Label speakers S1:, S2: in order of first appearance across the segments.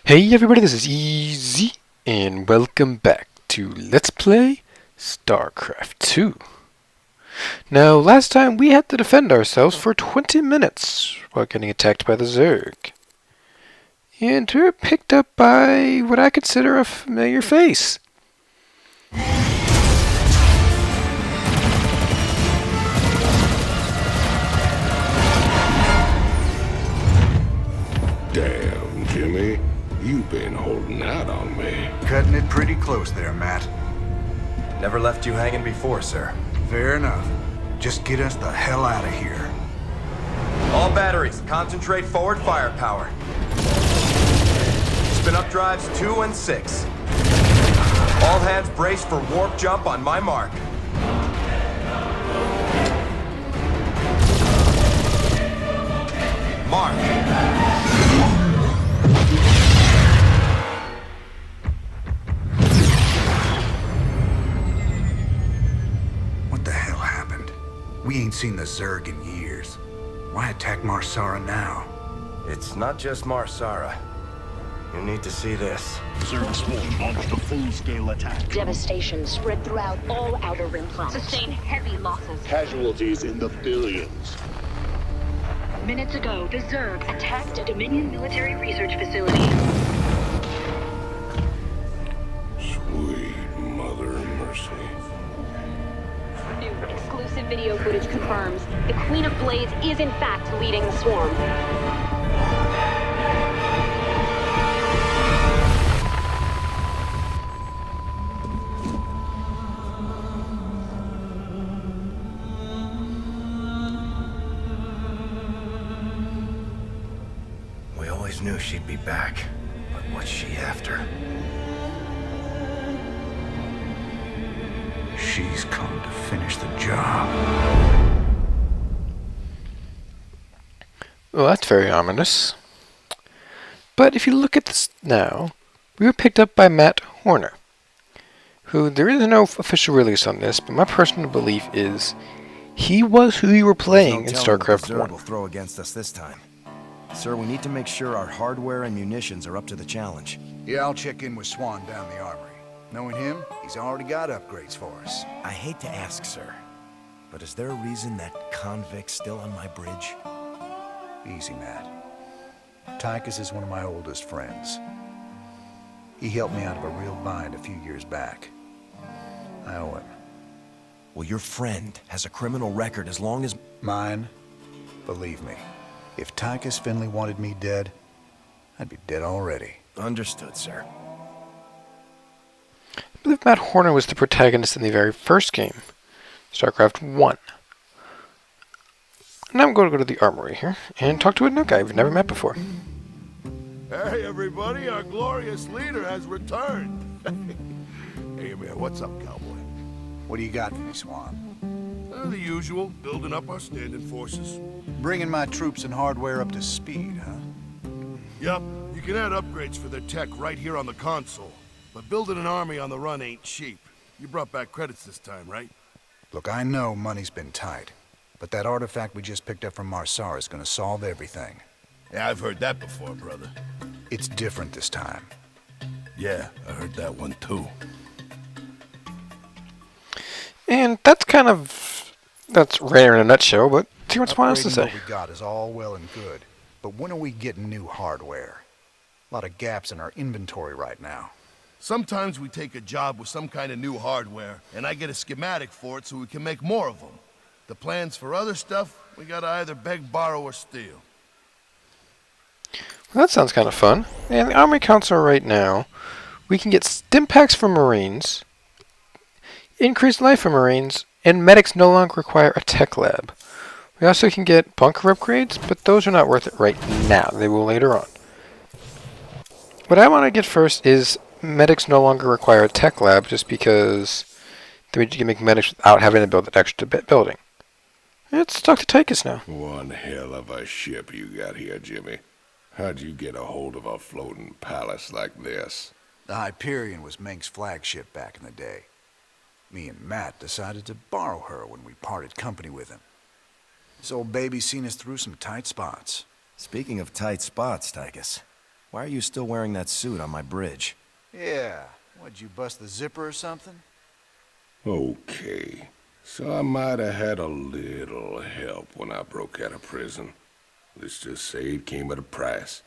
S1: Hey everybody, this is Easy, and welcome back to Let's Play Starcraft 2. Now, last time we had to defend ourselves for 20 minutes while getting attacked by the Zerg. And we were picked up by what I consider a familiar face.
S2: Damn, Jimmy. You've been holding out on me.
S3: Cutting it pretty close there, Matt.
S4: Never left you hanging before, sir.
S3: Fair enough. Just get us the hell out of here.
S4: All batteries, concentrate forward firepower. Spin up drives 2 and 6. All hands brace for warp jump on my mark. Mark.
S3: What the hell happened? We ain't seen the Zerg in years. Why attack Marsara now?
S4: It's not just Marsara. You need to see this.
S5: Zerg Swarm launched a full-scale attack.
S6: Devastation spread throughout all Outer Rim planets.
S7: Sustained heavy losses.
S5: Casualties in the billions.
S7: Minutes ago, the Zerg attacked a Dominion military research facility.
S2: Sweet mother of mercy.
S7: New exclusive video footage confirms the Queen of Blades is in fact leading the swarm.
S4: We always knew she'd be back, but what's she after?
S3: She's come to finish the job.
S1: Well, that's very ominous. But if you look at this now, we were picked up by Matt Horner, who there is no official release on this, but my personal belief is he was who you were playing in StarCraft 1.
S4: Will throw against us this time. Sir, we need to make sure our hardware and munitions are up to the challenge.
S3: Yeah, I'll check in with Swan down the armory. Knowing him, he's already got upgrades for us.
S4: I hate to ask, sir, but is there a reason that convict's still on my bridge?
S3: Easy, Matt. Tychus is one of my oldest friends. He helped me out of a real bind a few years back. I owe him.
S4: Well, your friend has a criminal record as long as...
S3: Mine? Believe me, if Tychus Finley wanted me dead, I'd be dead already.
S4: Understood, sir.
S1: I believe Matt Horner was the protagonist in the very first game, StarCraft 1. Now I'm going to go to the armory here and talk to a new guy we've never met before.
S8: Hey everybody, our glorious leader has returned. Hey man, what's up, cowboy?
S3: What do you got for me, Swan?
S8: The usual, building up our standing forces.
S3: Bringing my troops and hardware up to speed, huh?
S8: Yup, you can add upgrades for their tech right here on the console. But building an army on the run ain't cheap. You brought back credits this time, right?
S3: Look, I know money's been tight, but that artifact we just picked up from Marsara is gonna solve everything.
S8: Yeah, I've heard that before, brother.
S3: It's different this time.
S8: Yeah, I heard that one too.
S1: And that's rare in a nutshell, but see what Swan has to
S3: Upgrading
S1: say.
S3: what we got is all well and good, but when are we getting new hardware? A lot of gaps in our inventory right now.
S8: Sometimes we take a job with some kind of new hardware, and I get a schematic for it so we can make more of them. The plans for other stuff, we gotta either beg, borrow, or steal.
S1: Well, that sounds kind of fun. And the Armory Council right now, we can get stim packs for Marines, increased life for Marines, and medics no longer require a tech lab. We also can get bunker upgrades, but those are not worth it right now. They will later on. What I want to get first is medics no longer require a tech lab, just because then we can make medics without having to build an extra building. Let's talk to Tychus now.
S2: One hell of a ship you got here, Jimmy. How'd you get a hold of a floating palace like this?
S3: The Hyperion was Menk's flagship back in the day. Me and Matt decided to borrow her when we parted company with him. This old baby's seen us through some tight spots.
S4: Speaking of tight spots, Tychus,
S9: Why are you still wearing that suit on my bridge?
S3: Yeah. What'd you bust the zipper or something?
S2: Okay. So I might have had a little help when I broke out of prison. Let's just say it came at a price.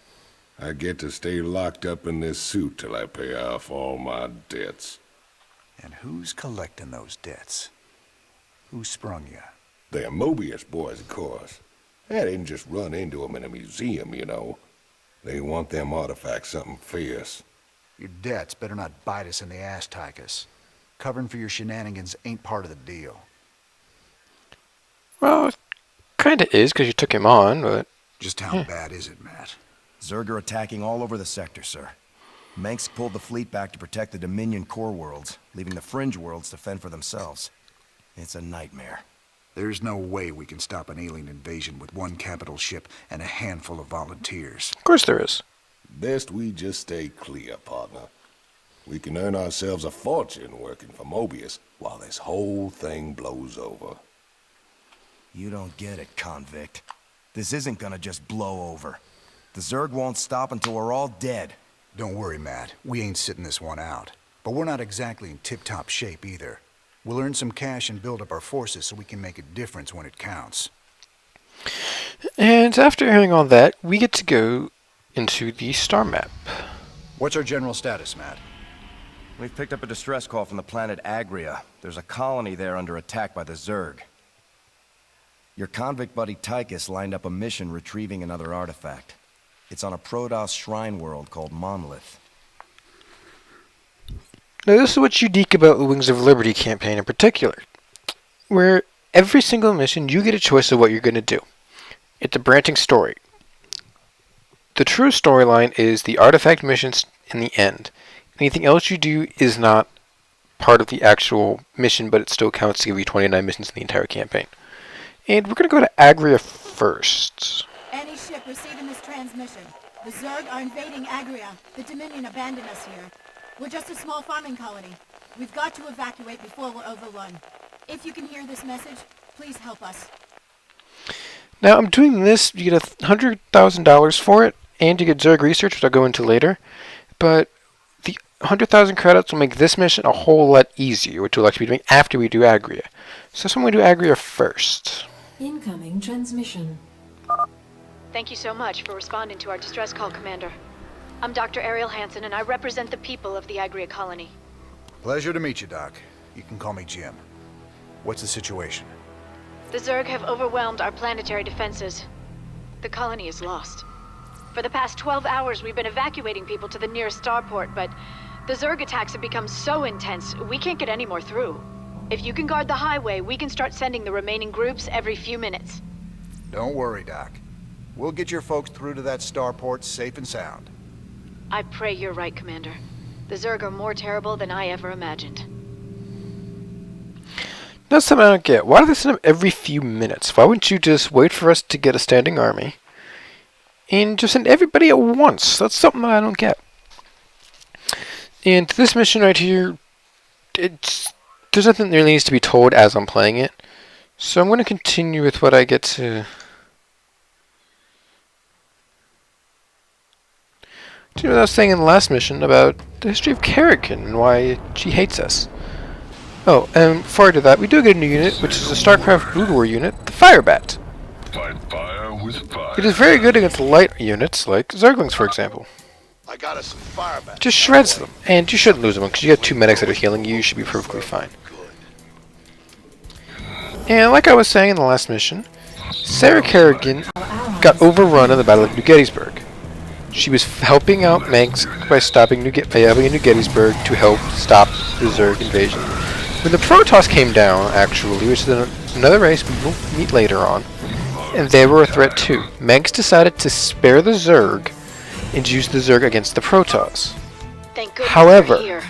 S2: I get to stay locked up in this suit till I pay off all my debts.
S3: And who's collecting those debts? Who sprung you?
S2: They're Mobius boys, of course. I didn't just run into them in a museum, you know. They want them artifacts something fierce.
S3: Your debts better not bite us in the ass, Tychus. Covering for your shenanigans ain't part of the deal.
S1: Well, it kinda is, because you took him on, but...
S3: Just how bad is it, Matt?
S9: Zerg are attacking all over the sector, sir. Mengsk pulled the fleet back to protect the Dominion core worlds, leaving the fringe worlds to fend for themselves. It's a nightmare.
S3: There's no way we can stop an alien invasion with one capital ship and a handful of volunteers.
S1: Of course there is.
S2: Best we just stay clear, partner. We can earn ourselves a fortune working for Mobius while this whole thing blows over.
S9: You don't get it, convict. This isn't gonna just blow over. The Zerg won't stop until we're all dead.
S3: Don't worry, Matt. We ain't sitting this one out. But we're not exactly in tip-top shape either. We'll earn some cash and build up our forces so we can make a difference when it counts.
S1: And after hearing all that, we get to go into the star map.
S3: What's our general status, Matt?
S9: We've picked up a distress call from the planet Agria. There's a colony there under attack by the Zerg. Your convict buddy Tychus lined up a mission retrieving another artifact. It's on a Protoss shrine world called Monolith.
S1: Now this is what's unique about the Wings of Liberty campaign in particular, where every single mission you get a choice of what you're going to do. It's a branching story. The true storyline is the artifact missions in the end. Anything else you do is not part of the actual mission, but it still counts to give you 29 missions in the entire campaign. And we're going to go to Agria first.
S10: Any ship receiving this transmission. The Zerg are invading Agria. The Dominion abandoned us here. We're just a small farming colony. We've got to evacuate before we're overrun. If you can hear this message, please help us.
S1: Now I'm doing this, you get $100,000 for it, and you get Zerg research, which I'll go into later. But the 100,000 credits will make this mission a whole lot easier, which we'll actually be doing after we do Agria. So I'm going to do Agria first.
S11: Incoming transmission.
S6: Thank you so much for responding to our distress call, Commander. I'm Dr. Ariel Hansen, and I represent the people of the Agria colony.
S3: Pleasure to meet you, Doc. You can call me Jim. What's the situation?
S6: The Zerg have overwhelmed our planetary defenses. The colony is lost. For the past 12 hours, we've been evacuating people to the nearest starport, but the Zerg attacks have become so intense, we can't get any more through. If you can guard the highway, we can start sending the remaining groups every few minutes.
S3: Don't worry, Doc. We'll get your folks through to that starport safe and sound.
S6: I pray you're right, Commander. The Zerg are more terrible than I ever imagined.
S1: That's something I don't get. Why do they send them every few minutes? Why wouldn't you just wait for us to get a standing army and just send everybody at once? That's something that I don't get. And this mission right here, there's nothing that really needs to be told as I'm playing it. So I'm going to continue with what I get to... Do you know what I was saying in the last mission about the history of Kerrigan and why she hates us? Oh, and before I do that, we do get a new unit, which is a Starcraft Brood War unit, the Firebat.
S2: Fight fire with fire.
S1: It is very good against light units, like Zerglings, for example.
S8: I got us some firebat.
S1: Just shreds them, and you shouldn't lose them, because you have 2 medics that are healing you, you should be perfectly fine. And like I was saying in the last mission, Sarah Kerrigan got overrun in the Battle of New Gettysburg. She was helping out Mengsk by stopping New Gettysburg to help stop the Zerg invasion. When the Protoss came down, actually, which is another race we will meet later on, and they were a threat too. Mengsk decided to spare the Zerg and use the Zerg against the Protoss. However,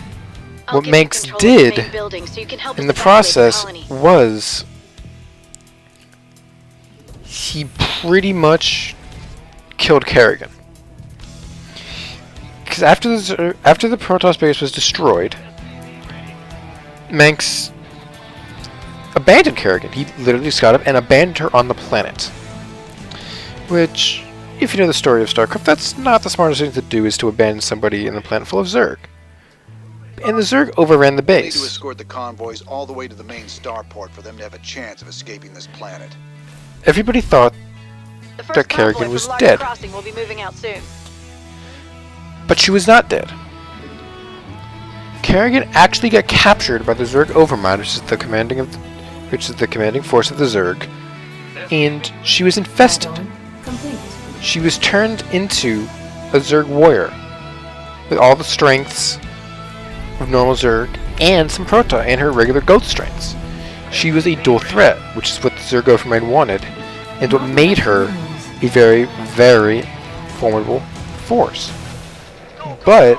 S1: what Mengsk did in the process was he pretty much killed Kerrigan. Because after the Protoss base was destroyed, Mengsk abandoned Kerrigan. He literally just got up and abandoned her on the planet. Which, if you know the story of StarCraft, that's not the smartest thing to do, is to abandon somebody in a planet full of Zerg. And the Zerg overran the
S12: We need to
S1: base.
S12: escort the convoys all the way to the main starport for them to have a chance of escaping this planet.
S1: Everybody thought
S6: The
S1: that
S6: first
S1: Kerrigan
S6: convoy
S1: was
S6: from Larkin
S1: dead.
S6: Crossing will be moving out soon.
S1: But she was not dead. Kerrigan actually got captured by the Zerg Overmind, which is the commanding force of the Zerg, and she was infested.
S11: Add-on complete.
S1: She was turned into a Zerg warrior with all the strengths of normal Zerg and some Protoss and her regular Ghost strengths. She was a dual threat, which is what the Zerg Overmind wanted, and what made her a very, very formidable force. But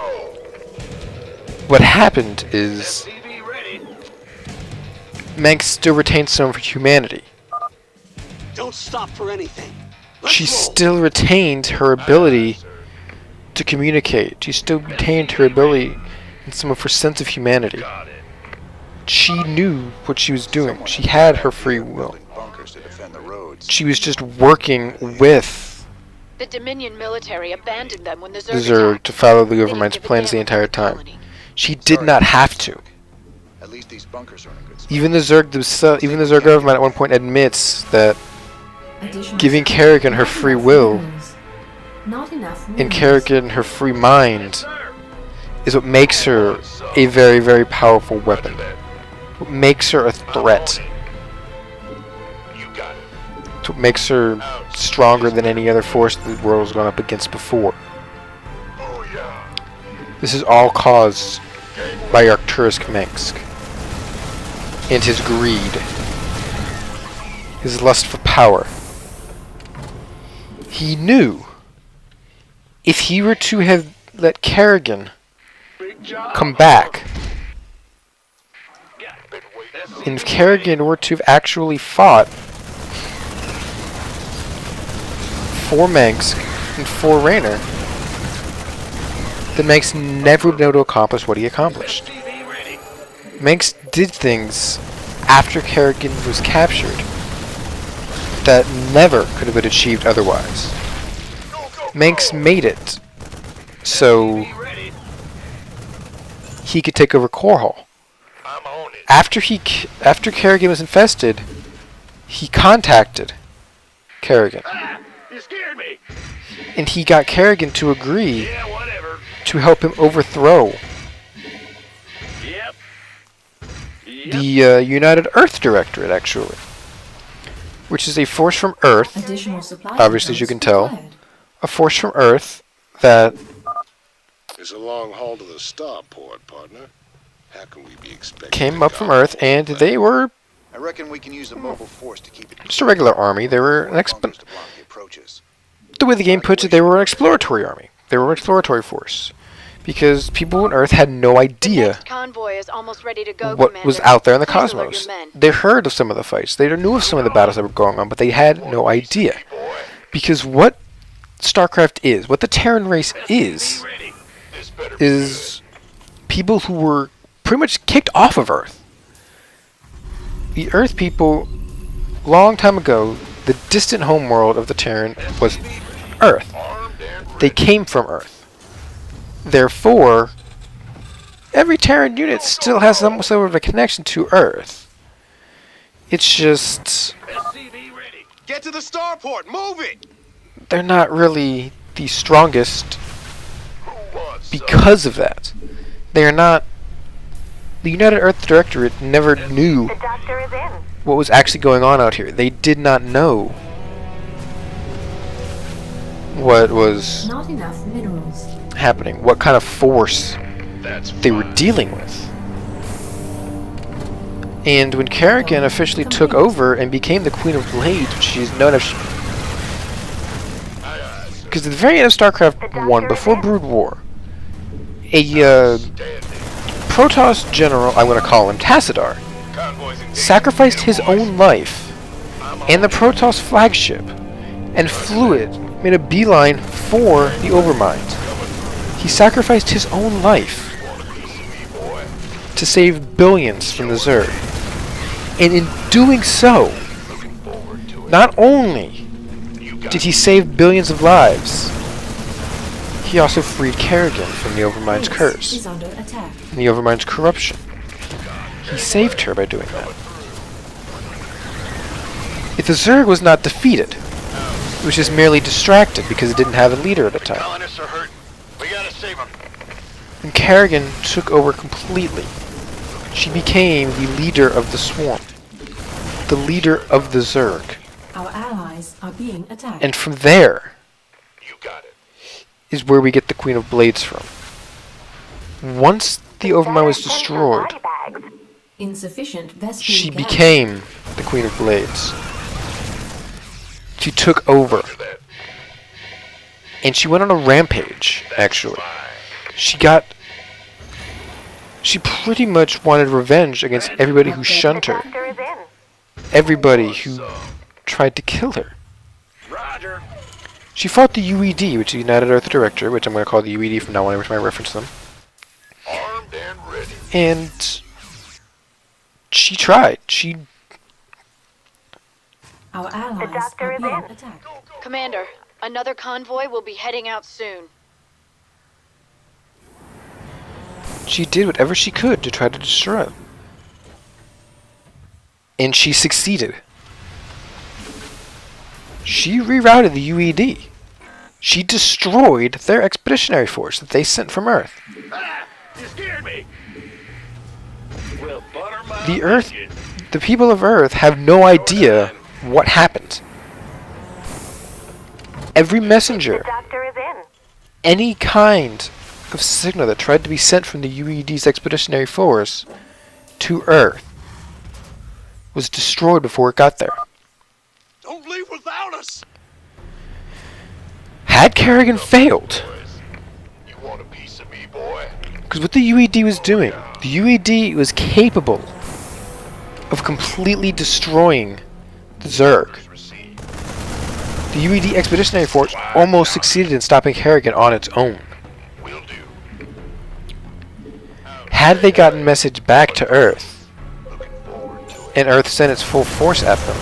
S1: what happened is Meg still retained some of her humanity.
S5: Don't stop for anything.
S1: She still retained her ability to communicate. She still retained her ability and some of her sense of humanity. She knew what she was doing. She had her free will.
S12: Bunkers to defend the roads.
S1: She was just working with
S6: The Dominion military abandoned them when the
S1: the
S6: Zerg
S1: Zerg
S6: attacked.
S1: to follow the
S6: They didn't
S1: Overmind's
S6: give a
S1: plans the
S6: damn
S1: entire
S6: about the
S1: time.
S6: colony.
S1: She did not have to.
S12: At least these bunkers are in a good spot.
S1: Even the Zerg Overmind at one point admits that
S11: Additional
S1: giving Kerrigan her free will
S11: Not enough
S1: and
S11: minerals.
S1: Kerrigan her free mind is what makes her a very, very powerful weapon. What makes her a threat. It's what makes her stronger than any other force the world has gone up against before. This is all caused by Arcturus Kamensk and his greed, his lust for power. He knew if he were to have let Kerrigan come back, and if Kerrigan were to have actually fought for Mengsk and for Raynor, then Mengsk never would be able to accomplish what he accomplished. Mengsk did things after Kerrigan was captured that never could have been achieved otherwise. Mengsk made it so he could take over Korhal. After Kerrigan was infested, he contacted Kerrigan.
S5: You scared me.
S1: And he got Kerrigan to agree to help him overthrow
S5: Yep.
S1: the United Earth Directorate, actually. Which is a force from Earth,
S11: Additional supply
S1: obviously as you can
S11: depots
S1: tell.
S11: required.
S1: A force from Earth that
S2: It's a long haul to the starport, partner. How can we be expected?
S1: came up from Earth, and they were
S12: I reckon we can use the mobile force to keep it.
S1: just a regular army. They were an
S12: bunkers to block the approaches.
S1: the way the game puts it, they were an exploratory army. They were an exploratory force. Because people on Earth had no
S6: The
S1: idea
S6: next convoy is almost ready to go,
S1: what was
S6: Commander.
S1: out there in the
S6: Please alert
S1: cosmos.
S6: your men.
S1: They heard of some of the fights. They knew of some of the battles that were going on, but they had no idea. Because what StarCraft is, what the Terran race is people who were pretty much kicked off of Earth. The Earth people, long time ago, the distant homeworld of the Terran was Earth. They came from Earth. Therefore, every Terran unit still has some sort of a connection to Earth. It's just
S12: Get to the starport! Move it!
S1: they're not really the strongest because of that. They are not. The United Earth Directorate never knew
S7: The doctor is in.
S1: what was actually going on out here. They did not know what was
S11: Not enough minerals.
S1: happening, what kind of force they were dealing with. And when Kerrigan officially took over and became the Queen of Blades, which she's known as, because at the very end of StarCraft 1, before Brood War, a Protoss general, I'm going to call him Tassadar, sacrificed his own life and the Protoss flagship and flew it, made a beeline for the Overmind. He sacrificed his own life to save billions from the Zerg. And in doing so, not only did he save billions of lives. He also freed Kerrigan from the Overmind's curse
S11: Is under attack.
S1: and the Overmind's corruption. He saved her by doing that. If the Zerg was not defeated, it was just merely distracted because it didn't have a leader at the time.
S5: Colonists are hurt. We gotta save them.
S1: And Kerrigan took over completely. She became the leader of the Swarm. The leader of the Zerg.
S11: Our allies are being attacked.
S1: And from there
S5: You got it.
S1: is where we get the Queen of Blades from. Once the Overmind was destroyed,
S11: Insufficient Vespene
S1: she
S11: gas.
S1: became the Queen of Blades. She took over. And she went on a rampage, actually. She pretty much wanted revenge against everybody who shunned her. Everybody who tried to kill her.
S5: Roger.
S1: She fought the UED, which is the United Earth Director, which I'm going to call the UED from now on every time I reference them.
S5: Armed and ready.
S1: And she tried.
S11: Our allies are being attacked.
S6: Commander, another convoy will be heading out soon.
S1: She did whatever she could to try to destroy them. And she succeeded. She rerouted the UED. She destroyed their expeditionary force that they sent from Earth.
S5: Ah, you scared me. Well, butter my
S1: The Earth,
S5: biscuit.
S1: the people of Earth have no idea what happened. Every messenger, any kind of signal that tried to be sent from the UED's expeditionary force to Earth was destroyed before it got there.
S5: Don't leave without us.
S1: Had Kerrigan failed,
S5: You want a piece of me, boy?
S1: because what the UED was doing, the UED was capable of completely destroying the Zerg. The UED expeditionary force almost succeeded in stopping Kerrigan on its own.
S5: Will do.
S1: Had they gotten message back to Earth, and Earth sent its full force at them,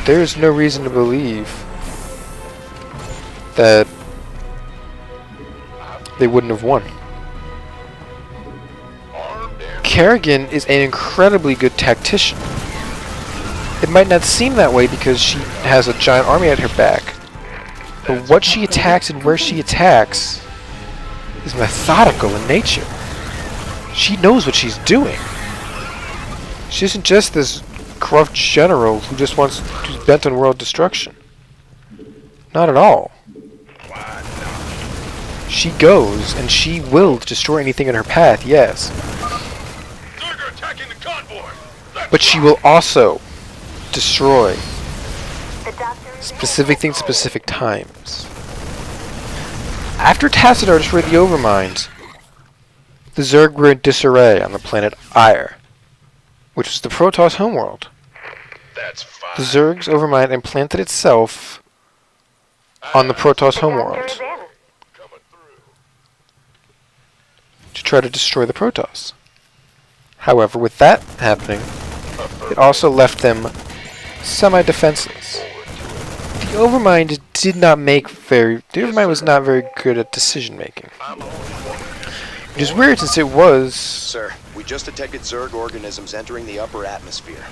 S1: there is no reason to believe that they wouldn't have won. Kerrigan is an incredibly good tactician. It might not seem that way because she has a giant army at her back, but what she attacks and where she attacks is methodical in nature. She knows what she's doing. She isn't just this corrupt general who just who's bent on world destruction. Not at all. She goes and she will destroy anything in her path, yes.
S5: Zerg are attacking the convoy.
S1: But she will also destroy specific things at specific times. After Tassadar destroyed the Overmind, the Zerg were in disarray on the planet Ire, which was the Protoss homeworld.
S5: That's fine.
S1: The Zerg's Overmind implanted itself on the Protoss homeworld to try to destroy the Protoss. However, with that happening, it also left them semi-defenseless. The Overmind was not very good at decision making. Which is weird since it was...
S9: Sir, we just detected Zerg organisms entering the upper atmosphere.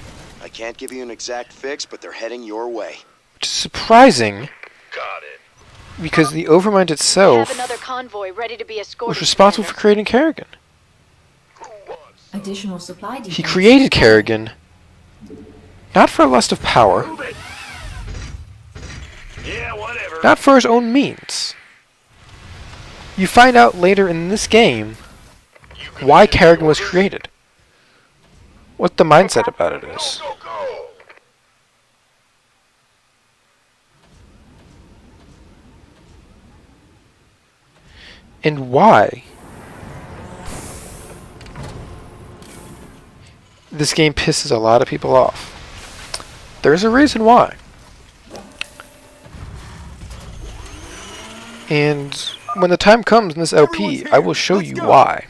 S9: I can't give you an exact fix, but they're heading your way.
S1: Which is surprising,
S5: Got it.
S1: because the Overmind
S6: We
S1: itself
S6: have another convoy ready to be escorted.
S1: was responsible for creating Kerrigan.
S11: Additional supply depots.
S1: He created Kerrigan not for a lust of power,
S5: Move it. Yeah, whatever.
S1: not for his own means. You find out later in this game why Kerrigan was created. What the mindset about it is.
S5: Go, go.
S1: And why this game pisses a lot of people off. There's a reason why. And when the time comes in this LP, I will show you why.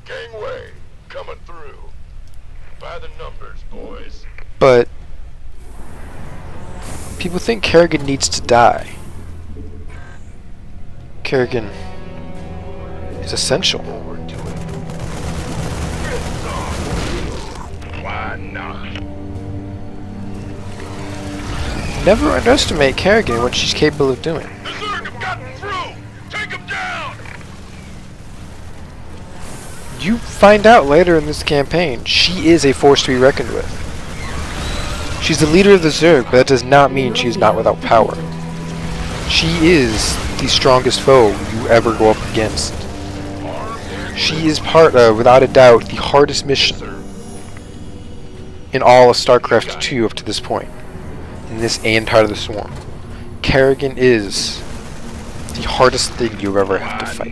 S5: Gangway, coming through. By the numbers, boys.
S1: People think Kerrigan needs to die. Kerrigan is essential.
S5: Why not?
S1: Never underestimate Kerrigan and what she's capable of doing.
S5: The Zerg have gotten through! Take them down!
S1: You find out later in this campaign, she is a force to be reckoned with. She's the leader of the Zerg, but that does not mean she is not without power. She is the strongest foe you ever go up against. She is part of, without a doubt, the hardest mission in all of StarCraft 2 up to this point. In this and Heart of the Swarm. Kerrigan is the hardest thing you ever have to fight.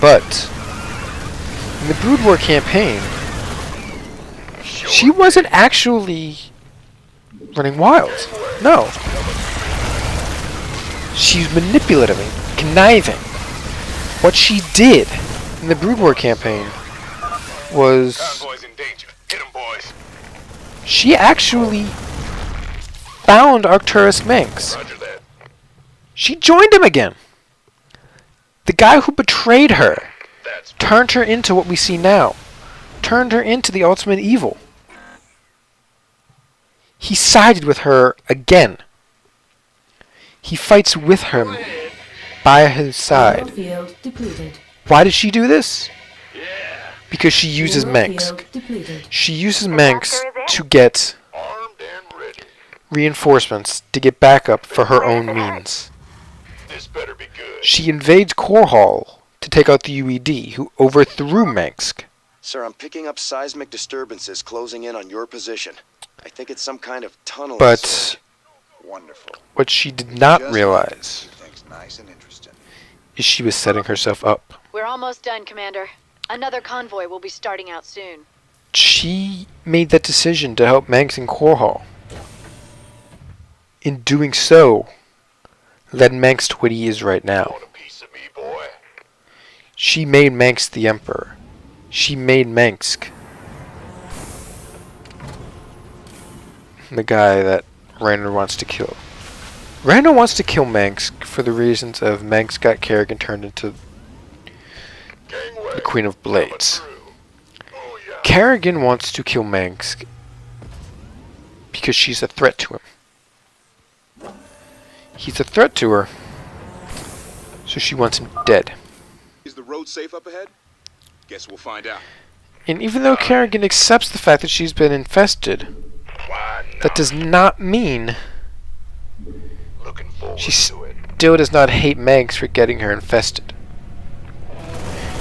S1: But in the Brood War campaign, she wasn't actually running wild. No. She's manipulative and conniving. What she did in the Brood War campaign was
S5: Convoy's in danger. Hit 'em, boys.
S1: she actually found Arcturus Mengsk.
S5: Roger that.
S1: She joined him again. The guy who betrayed her turned her into what we see now. Turned her into the ultimate evil. He sided with her again. He fights with her by his side.
S11: Field depleted.
S1: Why did she do this? Because she uses Mengsk. She uses Mengsk to get reinforcements, to get backup for her own means.
S5: This better be good.
S1: She invades Core Hall to take out the UED, who overthrew Mengsk.
S9: Sir, I'm picking up seismic disturbances closing in on your position. I think it's some kind of tunnel.
S1: But
S12: Wonderful.
S1: what she did not
S12: Just
S1: realize
S12: things nice and interesting.
S1: is she was setting herself up.
S6: We're almost done, Commander. Another convoy will be starting out soon.
S1: She made that decision to help Mengsk in Core Hall. In doing so, led Mengsk to what he is right now.
S5: Want a piece of me, boy?
S1: She made Mengsk the Emperor. She made Mengsk the guy that Raynor wants to kill. Raynor wants to kill Mengsk for the reasons of Mengsk got Kerrigan turned into the Queen of Blades. Kerrigan wants to kill Mengsk because she's a threat to him. He's a threat to her, so she wants him dead.
S13: Is the road safe up ahead? Guess we'll find out.
S1: And even though Kerrigan accepts the fact that she's been infested, that does not mean she still does not hate Mengsk for getting her infested.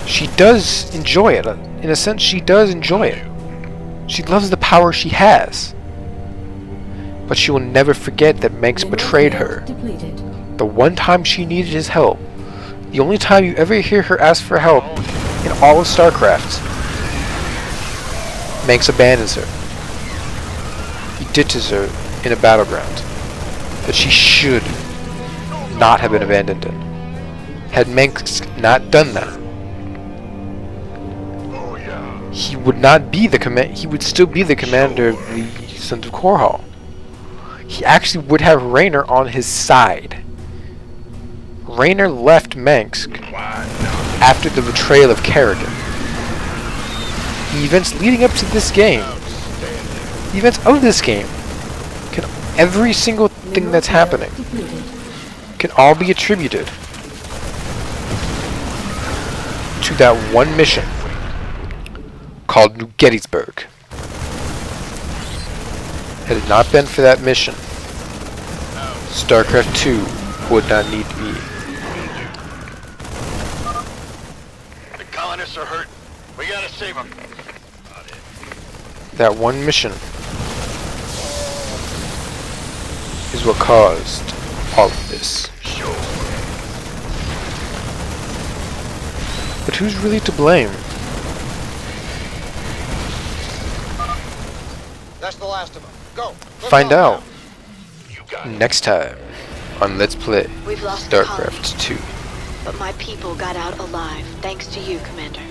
S1: She does enjoy it. In a sense, she does enjoy it. She loves the power she has. But she will never forget that Mengsk betrayed her. The one time she needed his help. The only time you ever hear her ask for help in all of StarCraft. Mengsk abandons her. He ditches her in a battleground that she should not have been abandoned in. Had Mengsk not done that, he would not be the he would still be the commander of the Sons of Core Hall. He actually would have Raynor on his side. Raynor left Mengsk after the betrayal of Kerrigan. The events leading up to this game, the events of this game, every single thing that's happening can all be attributed to that one mission called New Gettysburg. Had it not been for that mission, StarCraft 2 would not need to be.
S5: The colonists are hurt. We gotta save them.
S1: That one mission is what caused all of this. But who's really to blame?
S12: That's the last of them. Go.
S1: Find out next time on Let's Play
S6: We've lost the colony,
S1: StarCraft 2.
S6: but my people got out alive, thanks to you, Commander.